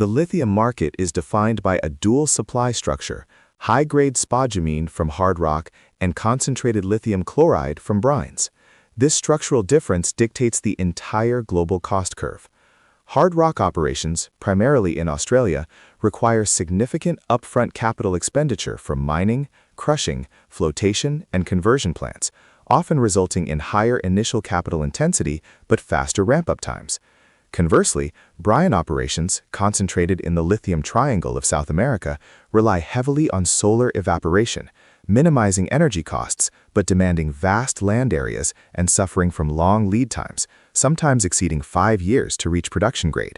The lithium market is defined by a dual supply structure: high-grade spodumene from hard rock and concentrated lithium chloride from brines. This structural difference dictates the entire global cost curve. Hard rock operations, primarily in Australia, require significant upfront capital expenditure from mining, crushing, flotation, and conversion plants, often resulting in higher initial capital intensity but faster ramp-up times. Conversely, brine operations, concentrated in the Lithium Triangle of South America, rely heavily on solar evaporation, minimizing energy costs but demanding vast land areas and suffering from long lead times, sometimes exceeding 5 years to reach production grade.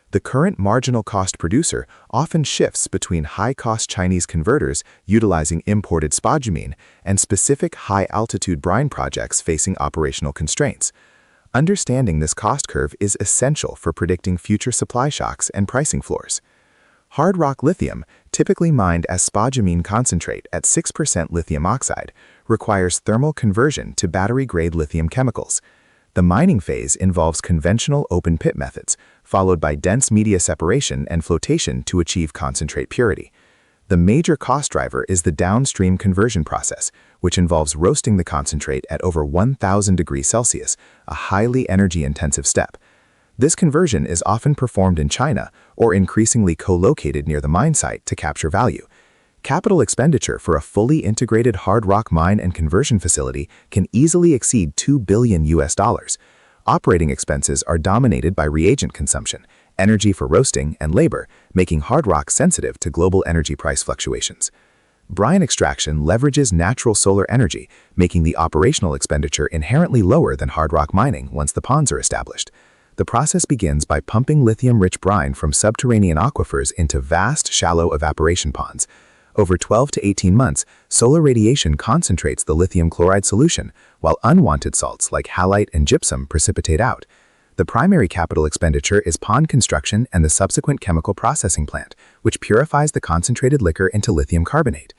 The current marginal cost producer often shifts between high-cost Chinese converters utilizing imported spodumene and specific high-altitude brine projects facing operational constraints. Understanding this cost curve is essential for predicting future supply shocks and pricing floors. Hard rock lithium, typically mined as spodumene concentrate at 6% lithium oxide, requires thermal conversion to battery-grade lithium chemicals. The mining phase involves conventional open-pit methods, followed by dense media separation and flotation to achieve concentrate purity. The major cost driver is the downstream conversion process, which involves roasting the concentrate at over 1,000 degrees Celsius, a highly energy-intensive step. This conversion is often performed in China or increasingly co-located near the mine site to capture value. Capital expenditure for a fully integrated hard rock mine and conversion facility can easily exceed $2 billion. Operating expenses are dominated by reagent consumption, energy for roasting, and labor, making hard rock sensitive to global energy price fluctuations. Brine extraction leverages natural solar energy, making the operational expenditure inherently lower than hard rock mining once the ponds are established. The process begins by pumping lithium-rich brine from subterranean aquifers into vast, shallow evaporation ponds. Over 12 to 18 months, solar radiation concentrates the lithium chloride solution, while unwanted salts like halite and gypsum precipitate out. The primary capital expenditure is pond construction and the subsequent chemical processing plant, which purifies the concentrated liquor into lithium carbonate.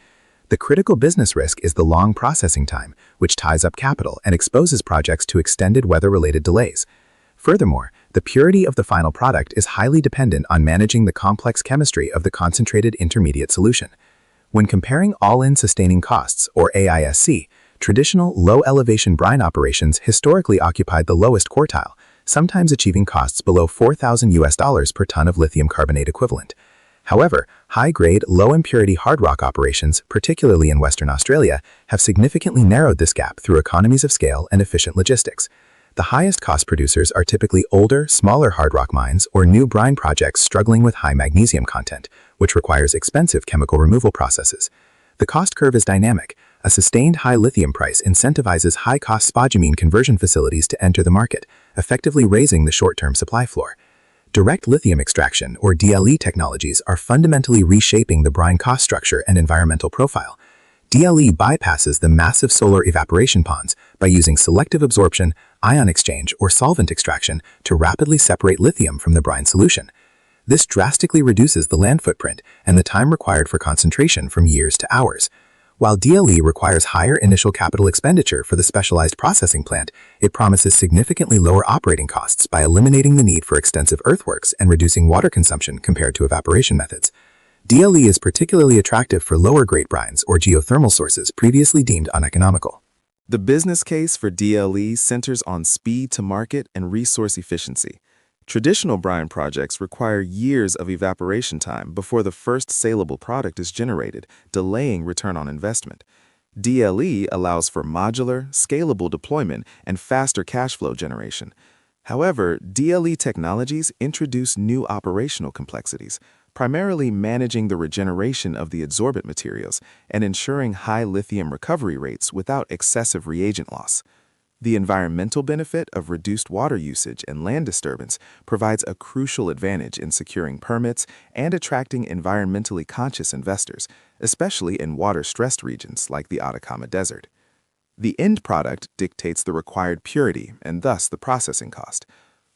The critical business risk is the long processing time, which ties up capital and exposes projects to extended weather-related delays. Furthermore, the purity of the final product is highly dependent on managing the complex chemistry of the concentrated intermediate solution. When comparing all-in sustaining costs, or AISC, traditional low-elevation brine operations historically occupied the lowest quartile, sometimes achieving costs below $4,000 per ton of lithium carbonate equivalent. However, high-grade, low-impurity hard rock operations, particularly in Western Australia, have significantly narrowed this gap through economies of scale and efficient logistics. The highest cost producers are typically older, smaller hard rock mines or new brine projects struggling with high magnesium content, which requires expensive chemical removal processes. The cost curve is dynamic. A sustained high lithium price incentivizes high-cost spodumene conversion facilities to enter the market, effectively raising the short-term supply floor. Direct lithium extraction, or DLE technologies, are fundamentally reshaping the brine cost structure and environmental profile. DLE bypasses the massive solar evaporation ponds by using selective absorption, ion exchange, or solvent extraction to rapidly separate lithium from the brine solution. This drastically reduces the land footprint and the time required for concentration from years to hours. While DLE requires higher initial capital expenditure for the specialized processing plant, it promises significantly lower operating costs by eliminating the need for extensive earthworks and reducing water consumption compared to evaporation methods. DLE is particularly attractive for lower-grade brines or geothermal sources previously deemed uneconomical. The business case for DLE centers on speed to market and resource efficiency. Traditional brine projects require years of evaporation time before the first saleable product is generated, delaying return on investment. DLE allows for modular, scalable deployment and faster cash flow generation. However, DLE technologies introduce new operational complexities, primarily managing the regeneration of the adsorbent materials and ensuring high lithium recovery rates without excessive reagent loss. The environmental benefit of reduced water usage and land disturbance provides a crucial advantage in securing permits and attracting environmentally conscious investors, especially in water-stressed regions like the Atacama Desert. The end product dictates the required purity and thus the processing cost.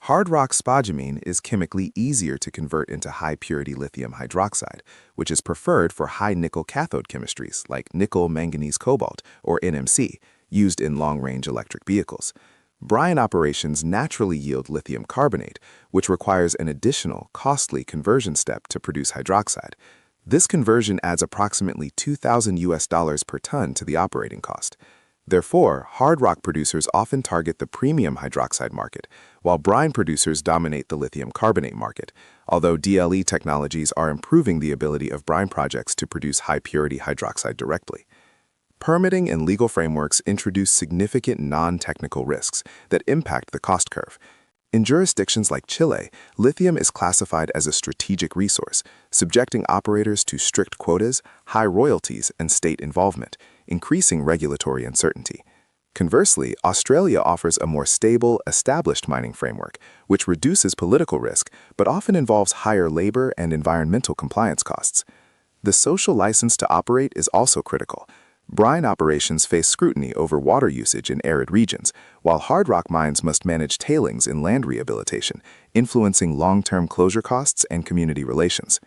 Hard rock spodumene is chemically easier to convert into high-purity lithium hydroxide, which is preferred for high-nickel cathode chemistries like nickel-manganese-cobalt, or NMC, used in long-range electric vehicles. Brine operations naturally yield lithium carbonate, which requires an additional, costly conversion step to produce hydroxide. This conversion adds approximately $2,000 per ton to the operating cost. Therefore, hard rock producers often target the premium hydroxide market, while brine producers dominate the lithium carbonate market, although DLE technologies are improving the ability of brine projects to produce high-purity hydroxide directly. Permitting and legal frameworks introduce significant non-technical risks that impact the cost curve. In jurisdictions like Chile, lithium is classified as a strategic resource, subjecting operators to strict quotas, high royalties, and state involvement, increasing regulatory uncertainty. Conversely, Australia offers a more stable, established mining framework, which reduces political risk but often involves higher labor and environmental compliance costs. The social license to operate is also critical. Brine operations face scrutiny over water usage in arid regions, while hard rock mines must manage tailings in land rehabilitation, influencing long-term closure costs and community relations.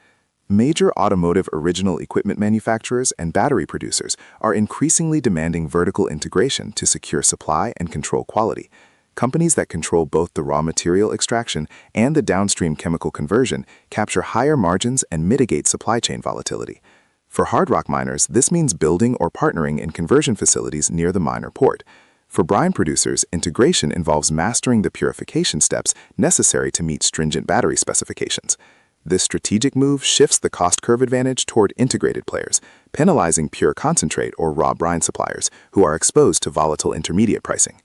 Major automotive original equipment manufacturers and battery producers are increasingly demanding vertical integration to secure supply and control quality. Companies that control both the raw material extraction and the downstream chemical conversion capture higher margins and mitigate supply chain volatility. For hard rock miners, this means building or partnering in conversion facilities near the mine or port. For brine producers, integration involves mastering the purification steps necessary to meet stringent battery specifications. This strategic move shifts the cost curve advantage toward integrated players, penalizing pure concentrate or raw brine suppliers who are exposed to volatile intermediate pricing.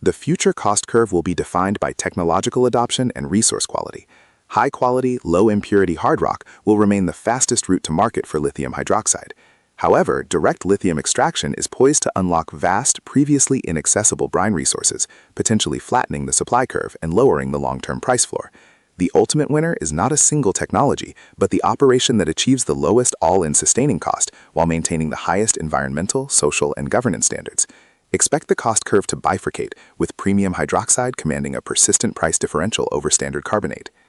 The future cost curve will be defined by technological adoption and resource quality. High-quality, low-impurity hard rock will remain the fastest route to market for lithium hydroxide. However, direct lithium extraction is poised to unlock vast, previously inaccessible brine resources, potentially flattening the supply curve and lowering the long-term price floor. The ultimate winner is not a single technology, but the operation that achieves the lowest all-in sustaining cost while maintaining the highest environmental, social, and governance standards. Expect the cost curve to bifurcate, with premium hydroxide commanding a persistent price differential over standard carbonate.